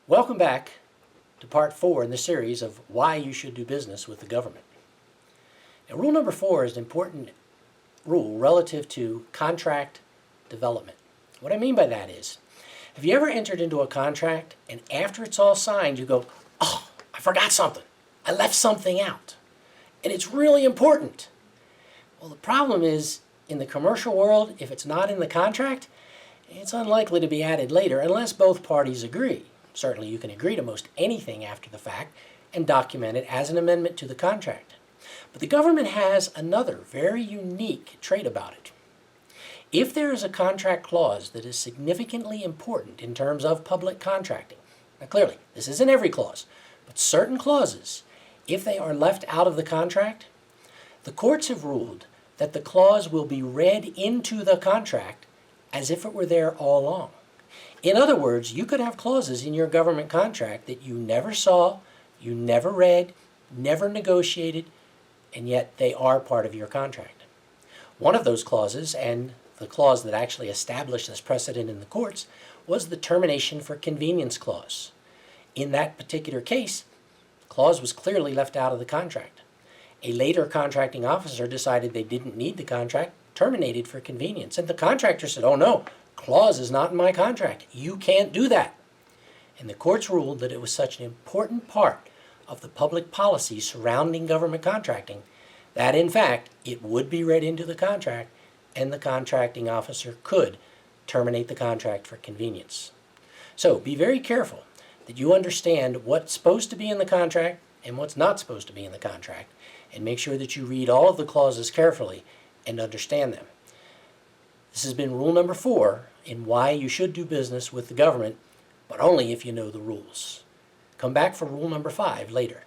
Welcome back to part 4 in the series of why you should do business with the government. Now, rule number 4 is an important rule relative to contract development. What I mean by that is, have you ever entered into a contract and after it's all signed you go, oh, I forgot something. I left something out. And it's really important. Well, the problem is, in the commercial world, if it's not in the contract, it's unlikely to be added later unless both parties agree. Certainly you can agree to most anything after the fact and document it as an amendment to the contract. But the government has another very unique trait about it. If there is a contract clause that is significantly important in terms of public contracting, now clearly this isn't every clause, but certain clauses, if they are left out of the contract, the courts have ruled that the clause will be read into the contract as if it were there all along. In other words, you could have clauses in your government contract that you never saw, you never read, never negotiated, and yet they are part of your contract. One of those clauses, and the clause that actually established this precedent in the courts, was the termination for convenience clause. In that particular case, the clause was clearly left out of the contract. A later contracting officer decided they didn't need the contract, terminated for convenience, and the contractor said, oh no, clause is not in my contract. You can't do that. And the courts ruled that it was such an important part of the public policy surrounding government contracting that, in fact, it would be read into the contract and the contracting officer could terminate the contract for convenience. So be very careful that you understand what's supposed to be in the contract and what's not supposed to be in the contract, and make sure that you read all of the clauses carefully and understand them. This has been rule number 4 in why you should do business with the government, but only if you know the rules. Come back for rule number 5 later.